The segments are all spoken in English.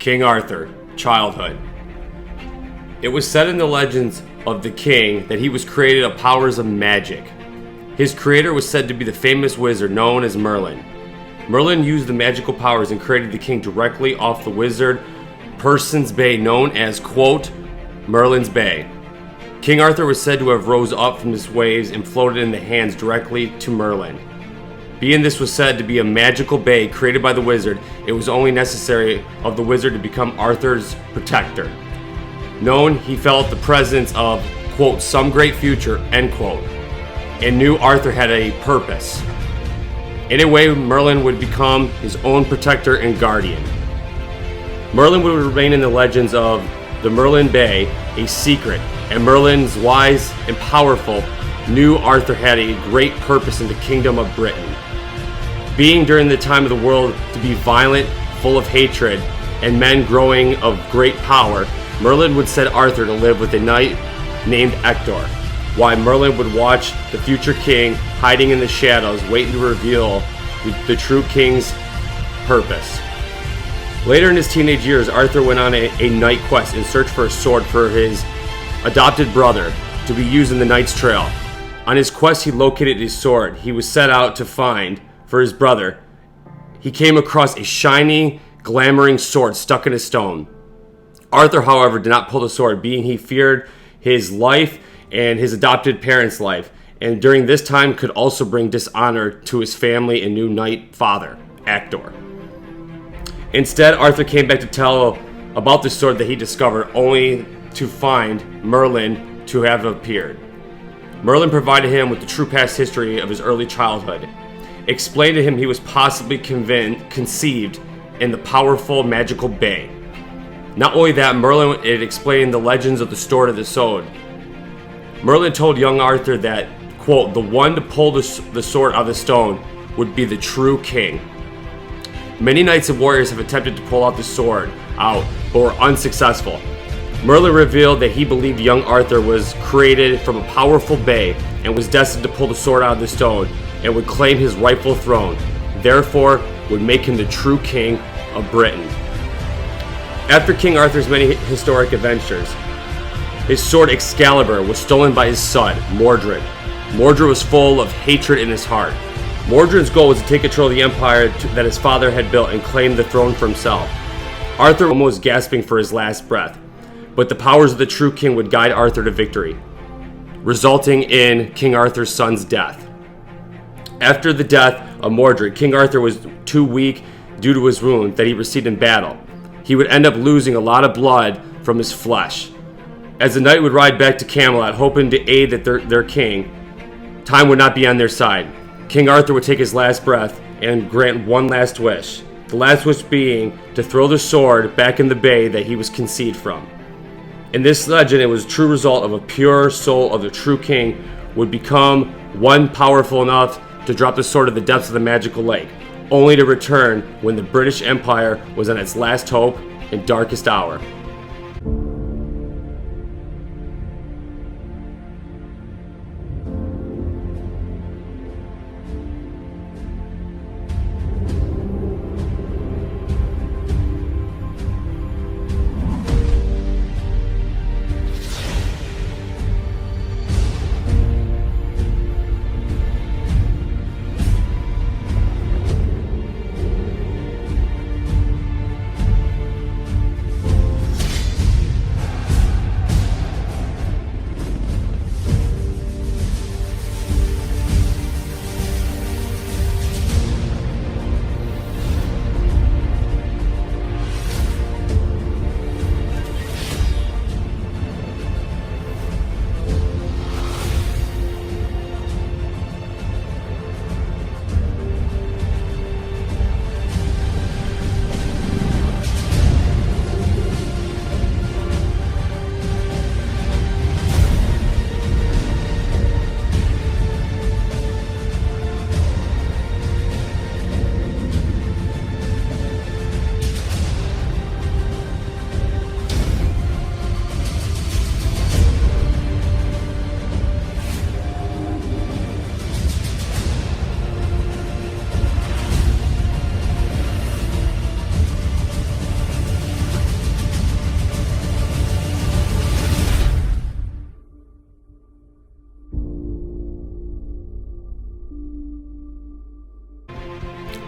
King Arthur, childhood. It was said in the legends of the king that he was created of powers of magic. His creator was said to be the famous wizard known as Merlin. Merlin used the magical powers and created the king directly off the wizard person's bay known as, quote, Merlin's Bay. King Arthur was said to have rose up from his waves and floated in the hands directly to Merlin. Being this was said to be a magical bay created by the wizard, it was only necessary of the wizard to become Arthur's protector. Known, he felt the presence of, quote, some great future, end quote, and knew Arthur had a purpose. In a way, Merlin would become his own protector and guardian. Merlin would remain in the legends of the Merlin Bay a secret, and Merlin's wise and powerful knew Arthur had a great purpose in the kingdom of Britain. Being during the time of the world to be violent, full of hatred, and men growing of great power, Merlin would set Arthur to live with a knight named Hector, while Merlin would watch the future king hiding in the shadows, waiting to reveal the true king's purpose. Later in his teenage years, Arthur went on a knight quest in search for a sword for his adopted brother to be used in the Knight's Trail. On his quest, he located a sword he was set out to find for his brother. He came across a shiny, glamoring sword stuck in a stone. Arthur, however, did not pull the sword, being he feared his life and his adopted parents' life, and during this time could also bring dishonor to his family and new knight father, Hector. Instead, Arthur came back to tell about the sword that he discovered, only to find Merlin to have appeared. Merlin provided him with the true past history of his early childhood, explained to him he was possibly conceived in the powerful magical bay. Not only that, Merlin had explained the legends of the sword of the sword. Merlin told young Arthur that, quote, the one to pull the sword out of the stone would be the true king. Many knights and warriors have attempted to pull out the sword out, but were unsuccessful. Merlin revealed that he believed young Arthur was created from a powerful bay and was destined to pull the sword out of the stone and would claim his rightful throne, therefore would make him the true king of Britain. After King Arthur's many historic adventures, his sword Excalibur was stolen by his son, Mordred. Mordred was full of hatred in his heart. Mordred's goal was to take control of the empire that his father had built and claim the throne for himself. Arthur was almost gasping for his last breath, but the powers of the true king would guide Arthur to victory, resulting in King Arthur's son's death. After the death of Mordred, King Arthur was too weak due to his wound that he received in battle. He would end up losing a lot of blood from his flesh. As the knight would ride back to Camelot, hoping to aid their king, time would not be on their side. King Arthur would take his last breath and grant one last wish. The last wish being to throw the sword back in the bay that he was conceived from. In this legend, it was a true result of a pure soul of the true king would become one powerful enough to drop the sword in the depths of the magical lake, only to return when the British Empire was on its last hope and darkest hour.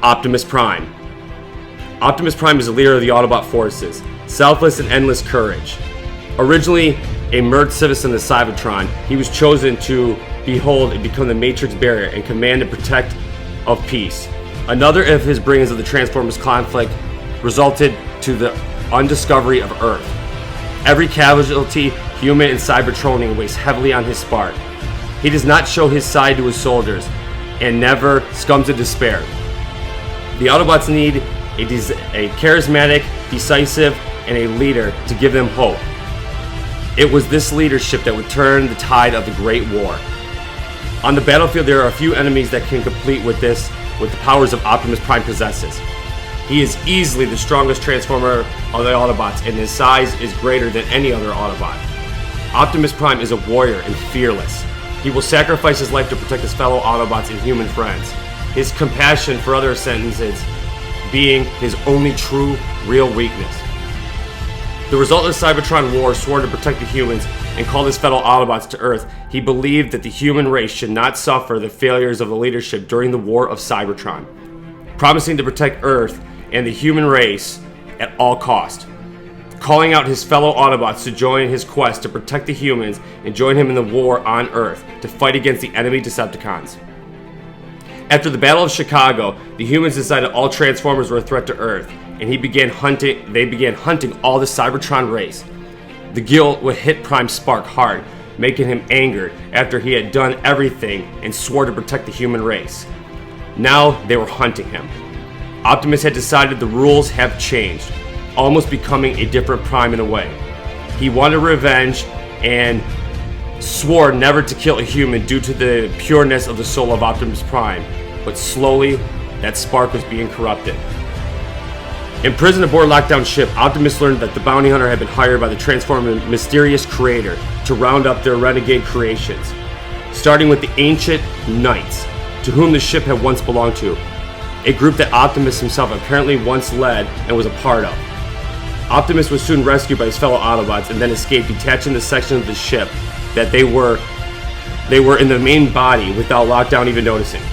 Optimus Prime. Optimus Prime is the leader of the Autobot forces, selfless and endless courage. Originally a merged citizen of Cybertron, he was chosen to behold and become the Matrix barrier and command and protect of peace. Another of his bringings of the Transformers conflict resulted to the undiscovery of Earth. Every casualty, human and Cybertronian, weighs heavily on his spark. He does not show his side to his soldiers and never succumbs to despair. The Autobots need a charismatic, decisive, and a leader to give them hope. It was this leadership that would turn the tide of the Great War. On the battlefield, there are a few enemies that can compete with the powers of Optimus Prime possesses. He is easily the strongest Transformer of the Autobots, and his size is greater than any other Autobot. Optimus Prime is a warrior and fearless. He will sacrifice his life to protect his fellow Autobots and human friends. His compassion for other sentences being his only true, real weakness. The result of the Cybertron War, sworn to protect the humans and called his fellow Autobots to Earth, he believed that the human race should not suffer the failures of the leadership during the War of Cybertron, promising to protect Earth and the human race at all cost, calling out his fellow Autobots to join his quest to protect the humans and join him in the war on Earth to fight against the enemy Decepticons. After the Battle of Chicago, the humans decided all Transformers were a threat to Earth, and they began hunting all the Cybertron race. The guilt would hit Prime's spark hard, making him angered after he had done everything and swore to protect the human race. Now they were hunting him. Optimus had decided the rules have changed, almost becoming a different Prime in a way. He wanted revenge and swore never to kill a human due to the pureness of the soul of Optimus Prime, but slowly that spark was being corrupted. Imprisoned aboard lockdown ship, Optimus learned that the bounty hunter had been hired by the Transformer mysterious creator to round up their renegade creations, starting with the ancient Knights, to whom the ship had once belonged to, a group that Optimus himself apparently once led and was a part of. Optimus was soon rescued by his fellow Autobots and then escaped, detaching the section of the ship that they were in the main body without Lockdown even noticing.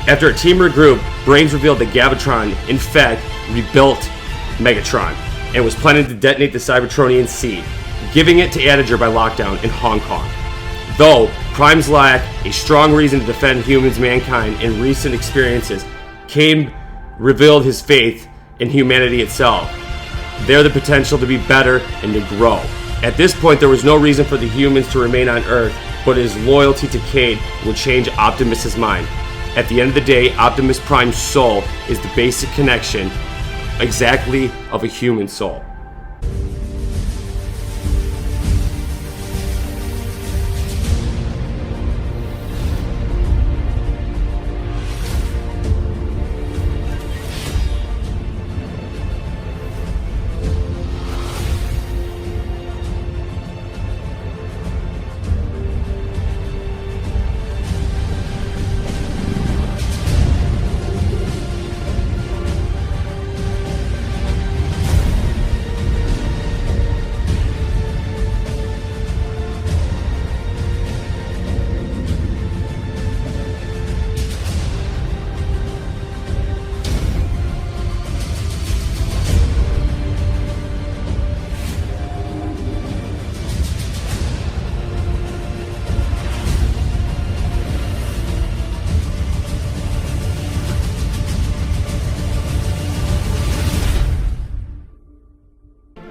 After a team regroup, Brains revealed that Galvatron, in fact, rebuilt Megatron and was planning to detonate the Cybertronian seed, giving it to Adager by Lockdown in Hong Kong. Though Prime's lack a strong reason to defend humans, mankind, in recent experiences, Kane revealed his faith in humanity itself. There the potential to be better and to grow. At this point, there was no reason for the humans to remain on Earth, but his loyalty to Cade would change Optimus' mind. At the end of the day, Optimus Prime's soul is the basic connection exactly of a human soul.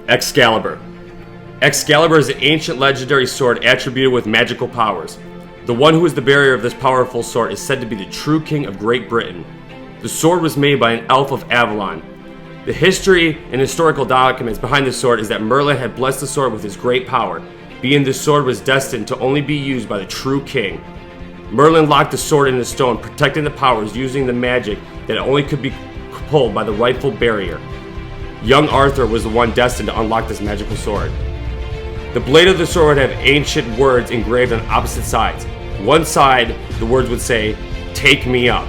Excalibur. Excalibur is an ancient legendary sword attributed with magical powers. The one who is the bearer of this powerful sword is said to be the true king of Great Britain. The sword was made by an elf of Avalon. The history and historical documents behind the sword is that Merlin had blessed the sword with his great power, being the sword was destined to only be used by the true king. Merlin locked the sword in the stone, protecting the powers using the magic that only could be pulled by the rightful bearer. Young Arthur was the one destined to unlock this magical sword. The blade of the sword would have ancient words engraved on opposite sides. One side, the words would say, "Take me up,"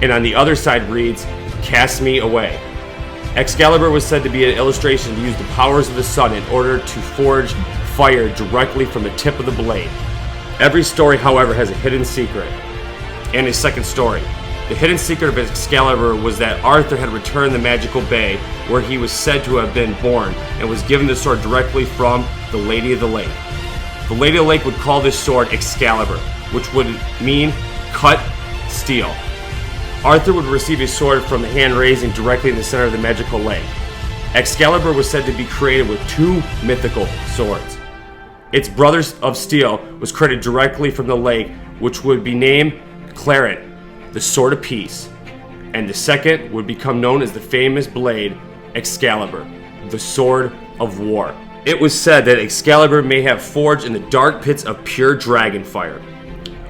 and on the other side reads, "Cast me away." Excalibur was said to be an illustration to use the powers of the sun in order to forge fire directly from the tip of the blade. Every story, however, has a hidden secret and a second story. The hidden secret of Excalibur was that Arthur had returned the magical bay where he was said to have been born and was given the sword directly from the Lady of the Lake. The Lady of the Lake would call this sword Excalibur, which would mean cut steel. Arthur would receive his sword from the hand raising directly in the center of the magical lake. Excalibur was said to be created with two mythical swords. Its brother of steel was created directly from the lake, which would be named Claret, the Sword of Peace, and the second would become known as the famous blade Excalibur, the Sword of War. It was said that Excalibur may have forged in the dark pits of pure dragon fire.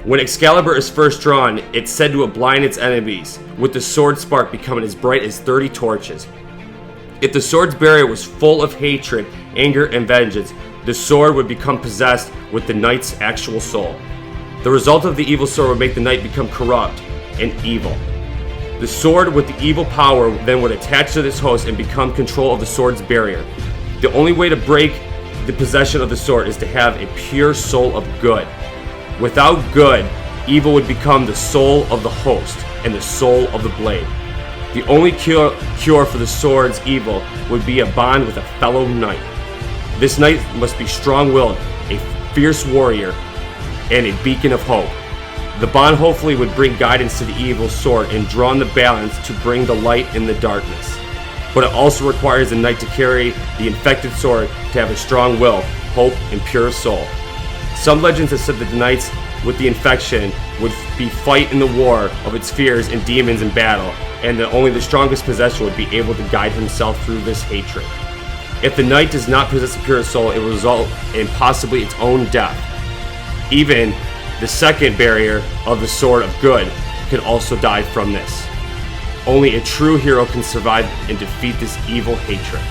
When Excalibur is first drawn, it's said to have blinded its enemies, with the sword spark becoming as bright as 30 torches. If the sword's barrier was full of hatred, anger, and vengeance, the sword would become possessed with the knight's actual soul. The result of the evil sword would make the knight become corrupt and evil. The sword with the evil power then would attach to this host and become control of the sword's barrier. The only way to break the possession of the sword is to have a pure soul of good. Without good, evil would become the soul of the host and the soul of the blade. The only cure for the sword's evil would be a bond with a fellow knight. This knight must be strong-willed, a fierce warrior, and a beacon of hope. The bond hopefully would bring guidance to the evil sword and draw in the balance to bring the light in the darkness. But it also requires the knight to carry the infected sword to have a strong will, hope, and pure soul. Some legends have said that the knights with the infection would be fight in the war of its fears and demons in battle, and that only the strongest possessor would be able to guide himself through this hatred. If the knight does not possess a pure soul, it will result in possibly its own death. Even the second barrier of the sword of good can also die from this. Only a true hero can survive and defeat this evil hatred.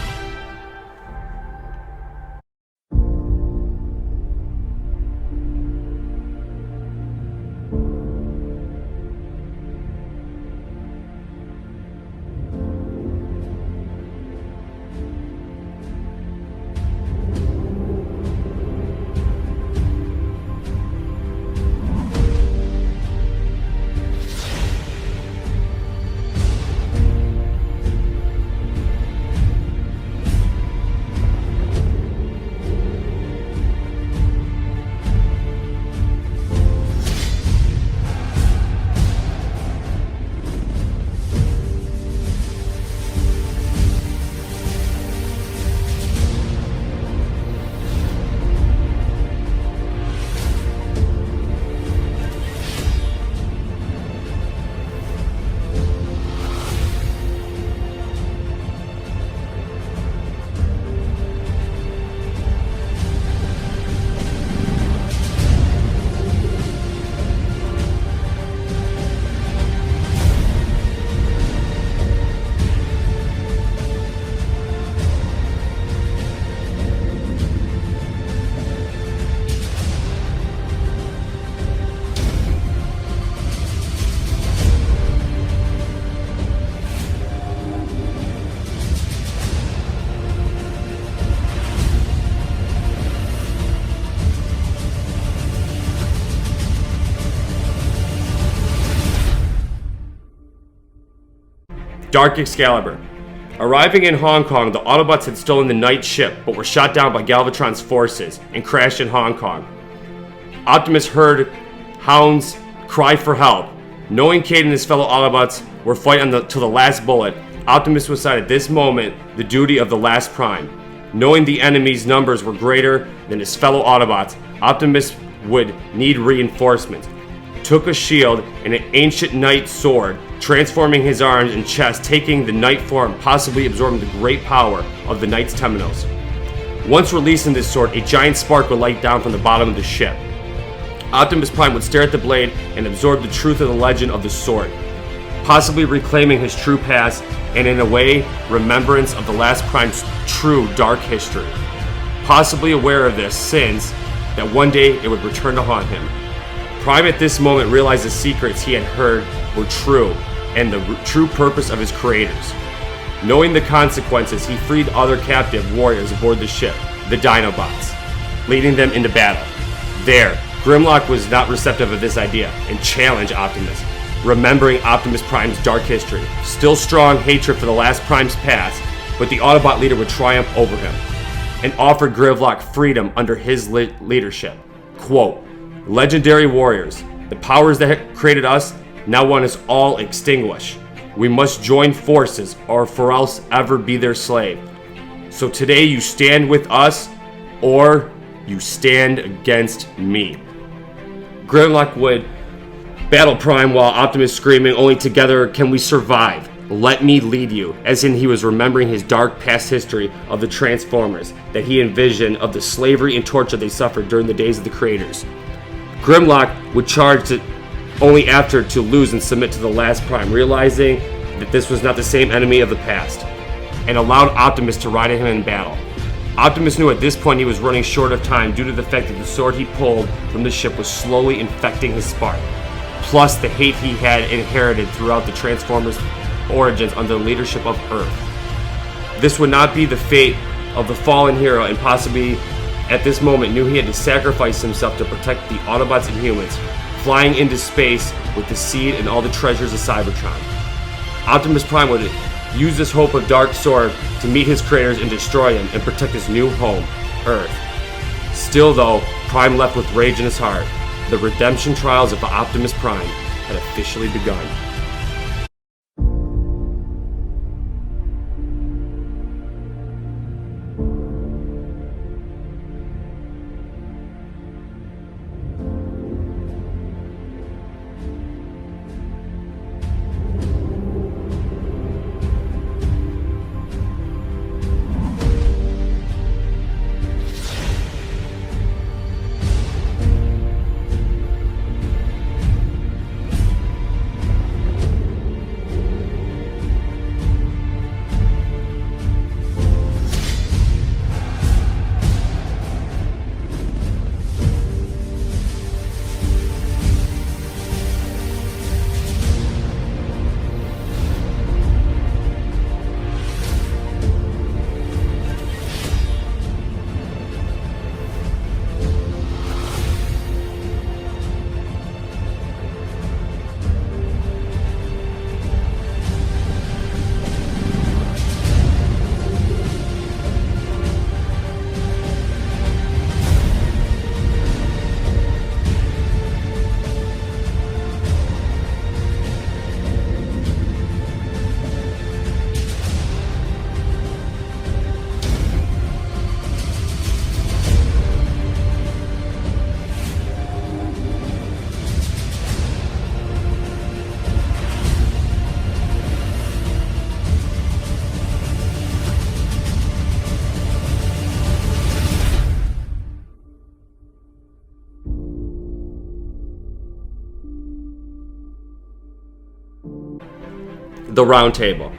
Dark Excalibur. Arriving in Hong Kong, the Autobots had stolen the Knight ship, but were shot down by Galvatron's forces and crashed in Hong Kong. Optimus heard Hound's cry for help. Knowing Cade and his fellow Autobots were fighting to the last bullet, Optimus decided at this moment the duty of the last Prime. Knowing the enemy's numbers were greater than his fellow Autobots, Optimus would need reinforcements. Took a shield and an ancient knight sword, transforming his arms and chest, taking the knight form, possibly absorbing the great power of the knight's temenos. Once releasing this sword, a giant spark would light down from the bottom of the ship. Optimus Prime would stare at the blade and absorb the truth of the legend of the sword, possibly reclaiming his true past and in a way, remembrance of the last Prime's true dark history. Possibly aware of this, since that one day it would return to haunt him. Prime at this moment realized the secrets he had heard were true and the true purpose of his creators. Knowing the consequences, he freed other captive warriors aboard the ship, the Dinobots, leading them into battle. There, Grimlock was not receptive of this idea and challenged Optimus. remembering Optimus Prime's dark history. Still strong hatred for the last Prime's past, but the Autobot leader would triumph over him and offered Grimlock freedom under his leadership. Quote, "Legendary warriors, the powers that created us now want us all extinguished. We must join forces or for else ever be their slave. So today you stand with us or you stand against me." Grimlock would battle Prime while Optimus screaming, "Only together can we survive. Let me lead you," as in he was remembering his dark past history of the Transformers that he envisioned of the slavery and torture they suffered during the days of the creators. Grimlock would charge only after to lose and submit to the last Prime, realizing that this was not the same enemy of the past, and allowed Optimus to ride at him in battle. Optimus knew at this point he was running short of time due to the fact that the sword he pulled from the ship was slowly infecting his spark, plus the hate he had inherited throughout the Transformers' origins under the leadership of Earth. This would not be the fate of the fallen hero, and possibly at this moment knew he had to sacrifice himself to protect the Autobots and humans, flying into space with the seed and all the treasures of Cybertron. Optimus Prime would use this hope of Dark Sword to meet his creators and destroy him and protect his new home, Earth. Still though, Prime left with rage in his heart. The redemption trials of Optimus Prime had officially begun. The Round Table.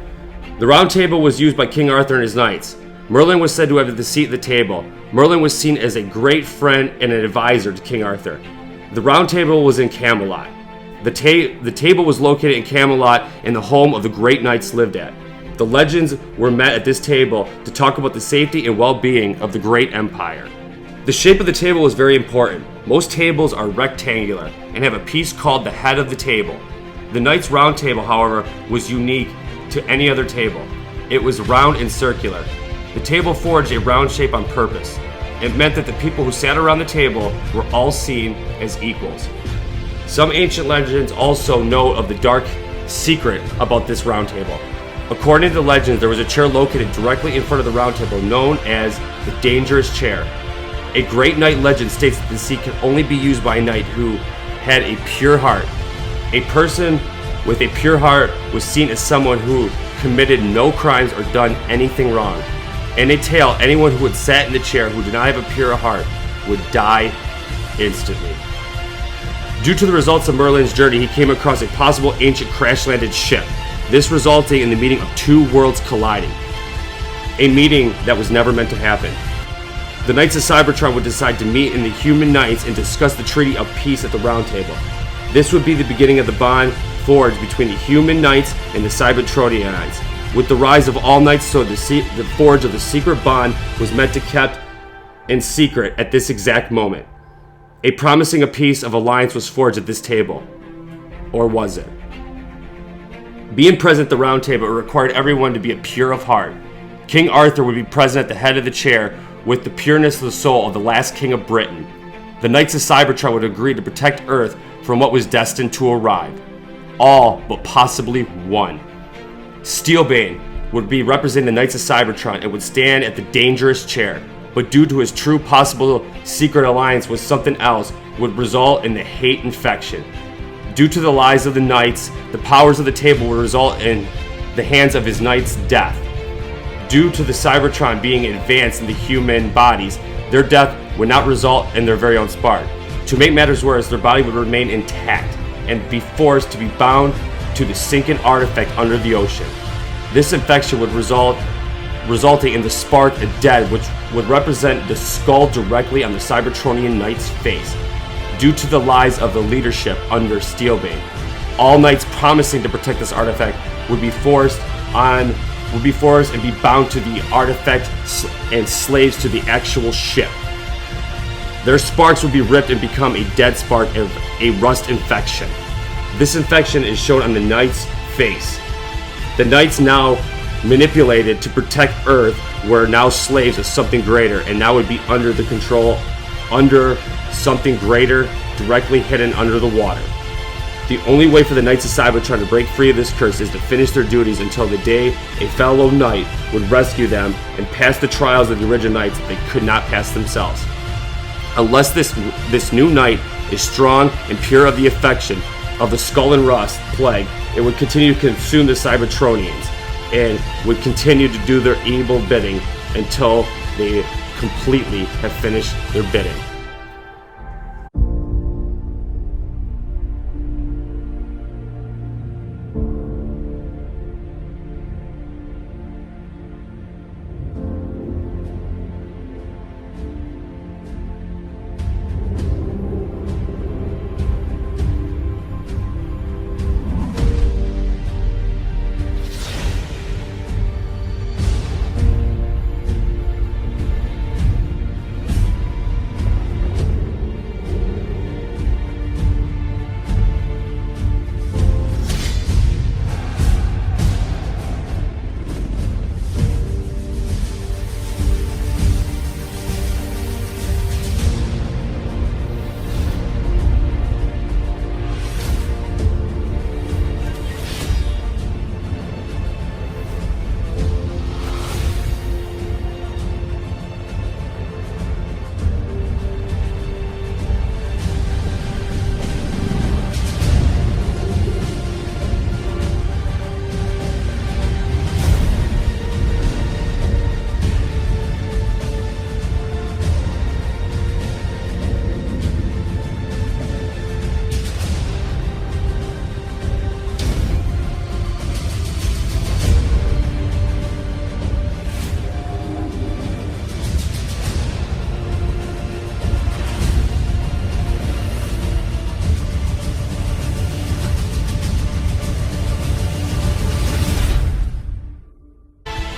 The Round Table was used by King Arthur and his knights. Merlin was said to have the seat at the table. Merlin was seen as a great friend and an advisor to King Arthur. The Round Table was in Camelot. The table was located in Camelot and the home of the great knights lived at. The legends were met at this table to talk about the safety and well-being of the great empire. The shape of the table was very important. Most tables are rectangular and have a piece called the head of the table. The Knights' Round Table, however, was unique to any other table. It was round and circular. The table forged a round shape on purpose. It meant that the people who sat around the table were all seen as equals. Some ancient legends also note of the dark secret about this round table. According to the legends, there was a chair located directly in front of the round table known as the Dangerous Chair. A great knight legend states that the seat could only be used by a knight who had a pure heart. A person with a pure heart was seen as someone who committed no crimes or done anything wrong. In a tale, anyone who had sat in the chair who did not have a pure heart would die instantly. Due to the results of Merlin's journey, he came across a possible ancient crash-landed ship, this resulting in the meeting of two worlds colliding. A meeting that was never meant to happen. The Knights of Cybertron would decide to meet in the Human Knights and discuss the Treaty of Peace at the Round Table. This would be the beginning of the bond forged between the Human Knights and the Cybertronians. With the rise of all knights, so the forge of the secret bond was meant to be kept in secret at this exact moment. A promising a peace of alliance was forged at this table. Or was it? Being present at the round table, it required everyone to be pure of heart. King Arthur would be present at the head of the chair with the pureness of the soul of the last king of Britain. The Knights of Cybertron would agree to protect Earth from what was destined to arrive. All but possibly one. Steelbane would be representing the Knights of Cybertron and would stand at the dangerous chair, but due to his true possible secret alliance with something else would result in the hate infection. Due to the lies of the Knights, the powers of the table would result in the hands of his Knights' death. Due to the Cybertron being advanced in the human bodies, their death would not result in their very own spark. To make matters worse, their body would remain intact and be forced to be bound to the sinking artifact under the ocean. This infection would resulting in the spark of dead, which would represent the skull directly on the Cybertronian Knight's face. Due to the lies of the leadership under Steelbane, all Knights promising to protect this artifact would be forced and be bound to the artifact and slaves to the actual ship. Their sparks would be ripped and become a dead spark of a rust infection. This infection is shown on the Knight's face. The Knights now manipulated to protect Earth were now slaves of something greater and now would be under the control under something greater directly hidden under the water. The only way for the Knights of Cybertron to break free of this curse is to finish their duties until the day a fellow Knight would rescue them and pass the trials of the original Knights that they could not pass themselves. Unless this new Knight is strong and pure of the affection of the Skull and Rust plague, it would continue to consume the Cybertronians and would continue to do their evil bidding until they completely have finished their bidding.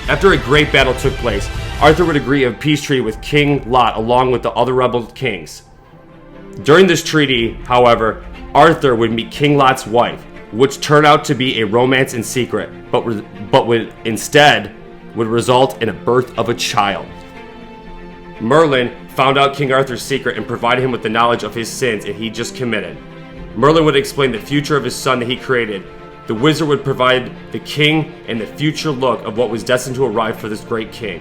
After a great battle took place, Arthur would agree a peace treaty with King Lot along with the other rebel kings. During this treaty, however, Arthur would meet King Lot's wife, which turned out to be a romance in secret, but would instead result in a birth of a child. Merlin found out King Arthur's secret and provided him with the knowledge of his sins and he just committed. Merlin would explain the future of his son that he created. The wizard would provide the king and the future look of what was destined to arrive for this great king.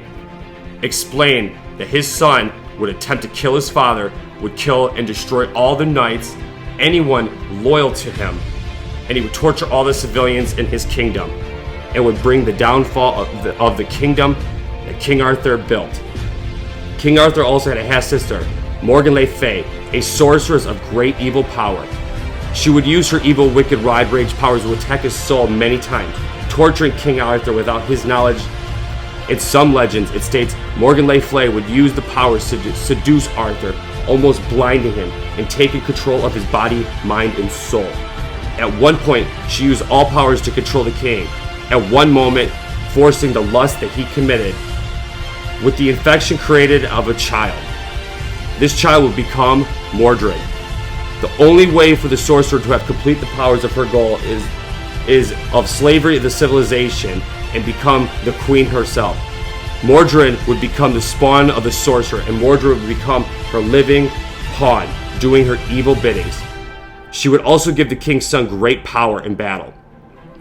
Explain that his son would attempt to kill his father, would kill and destroy all the knights, anyone loyal to him, and he would torture all the civilians in his kingdom, and would bring the downfall of the kingdom that King Arthur built. King Arthur also had a half-sister, Morgan Le Fay, a sorceress of great evil power. She would use her evil, wicked, ride rage powers to attack his soul many times, torturing King Arthur without his knowledge. In some legends, it states Morgan Le Fay would use the powers to seduce Arthur, almost blinding him and taking control of his body, mind, and soul. At one point, she used all powers to control the king. At one moment, forcing the lust that he committed with the infection created of a child. This child would become Mordred. The only way for the sorcerer to have complete the powers of her goal is is of slavery to civilization and become the queen herself. Mordred would become the spawn of the sorcerer, and Mordred would become her living pawn, doing her evil biddings. She would also give the king's son great power in battle.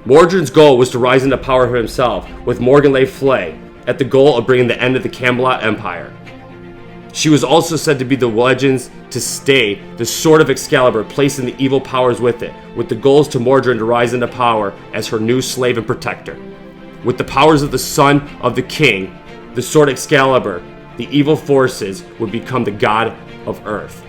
Mordred's goal was to rise into power for himself, with Morgan Le Fay at the goal of bringing the end of the Camelot Empire. She was also said to be the legends to stay the sword of Excalibur, placing the evil powers with it, with the goals to Mordred to rise into power as her new slave and protector. With the powers of the son of the king, the sword Excalibur, the evil forces would become the god of earth.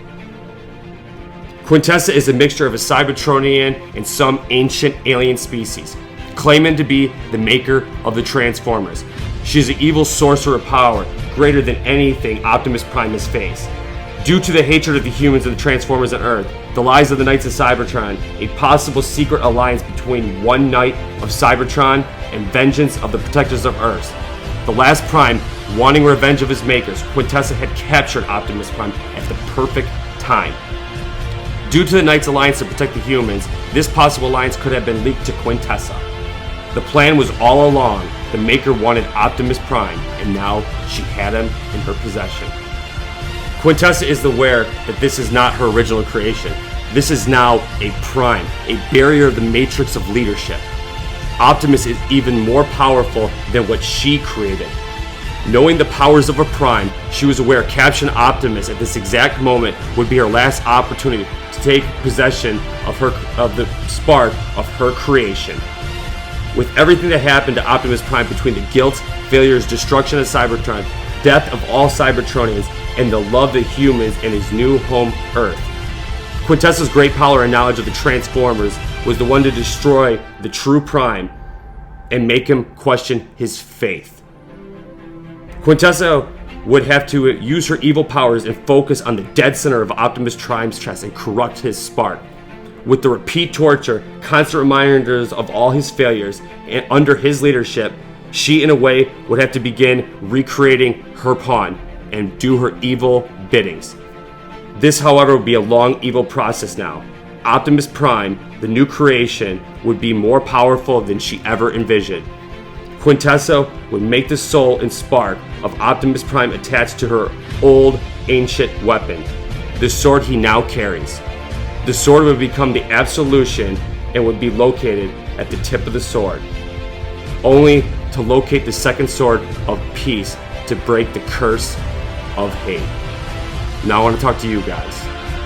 Quintessa is a mixture of a Cybertronian and some ancient alien species, claiming to be the maker of the Transformers. She is an evil sorcerer power greater than anything Optimus Prime has faced. Due to the hatred of the humans and the Transformers on Earth, the lies of the Knights of Cybertron, a possible secret alliance between one Knight of Cybertron and vengeance of the Protectors of Earth. The last Prime, wanting revenge of his makers, Quintessa had captured Optimus Prime at the perfect time. Due to the Knights' alliance to protect the humans, this possible alliance could have been leaked to Quintessa. The plan was all along. The Maker wanted Optimus Prime, and now she had him in her possession. Quintessa is aware that this is not her original creation. This is now a Prime, a barrier of the matrix of leadership. Optimus is even more powerful than what she created. Knowing the powers of a Prime, she was aware capturing Optimus at this exact moment would be her last opportunity to take possession of the spark of her creation. With everything that happened to Optimus Prime between the guilt, failures, destruction of Cybertron, death of all Cybertronians, and the love of humans in his new home, Earth, Quintessa's great power and knowledge of the Transformers was the one to destroy the true Prime and make him question his faith. Quintessa would have to use her evil powers and focus on the dead center of Optimus Prime's chest and corrupt his spark. With the repeat torture, constant reminders of all his failures, and under his leadership, she in a way would have to begin recreating her pawn and do her evil biddings. This, however, would be a long evil process now. Optimus Prime, the new creation, would be more powerful than she ever envisioned. Quintessa would make the soul and spark of Optimus Prime attached to her old, ancient weapon, the sword he now carries. The sword would become the absolution and would be located at the tip of the sword, only to locate the second sword of peace to break the curse of hate. Now I want to talk to you guys.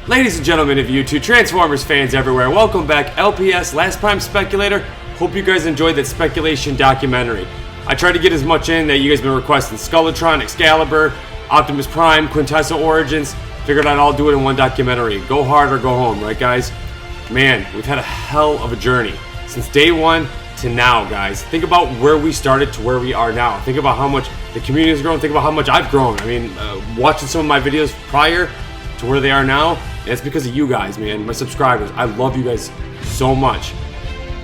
Ladies and gentlemen of YouTube, Transformers fans everywhere, welcome back. LPS, Last Prime Speculator. Hope you guys enjoyed that speculation documentary. I tried to get as much in that you guys have been requesting. Skeletron, Excalibur, Optimus Prime, Quintessa Origins. Figured I'd all do it in one documentary. Go hard or go home, right guys? Man, we've had a hell of a journey. Since day one to now, guys. Think about where we started to where we are now. Think about how much the community has grown. Think about how much I've grown. I mean, watching some of my videos prior to where they are now, it's because of you guys, man, my subscribers. I love you guys so much.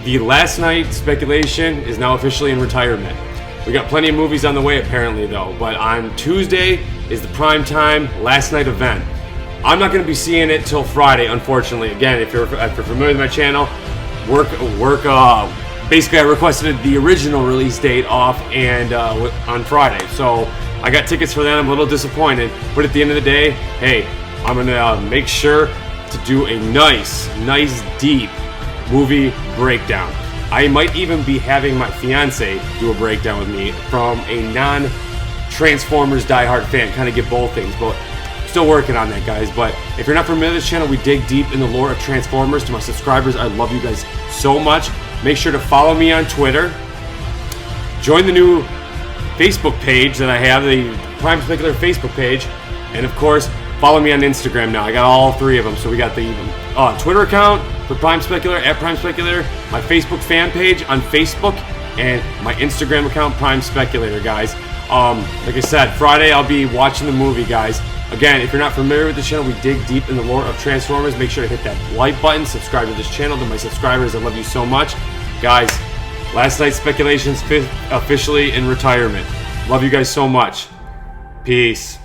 The Last Night Speculation is now officially in retirement. We got plenty of movies on the way apparently though, but on Tuesday is the prime time Last Night event. I'm not going to be seeing it till Friday, unfortunately. Again, if you're familiar with my channel, basically I requested the original release date off and on Friday, so I got tickets for that. I'm a little disappointed, but at the end of the day, hey, I'm gonna make sure to do a nice deep movie breakdown. I might even be having my fiance do a breakdown with me from a non-Transformers diehard fan, kind of get both things, but still working on that, guys. But if you're not familiar with this channel, we dig deep in the lore of Transformers. To my subscribers, I love you guys so much. Make sure to follow me on Twitter. Join the new Facebook page that I have, the Prime Speculator Facebook page. And of course, follow me on Instagram now. I got all three of them. So we got the Twitter account for Prime Speculator, @PrimeSpeculator, my Facebook fan page on Facebook, and my Instagram account, Prime Speculator, guys. Like I said, Friday I'll be watching the movie, guys. Again, if you're not familiar with the channel, we dig deep in the lore of Transformers. Make sure to hit that like button, subscribe to this channel. To my subscribers, I love you so much. Guys, Last Night Speculation's officially in retirement. Love you guys so much. Peace.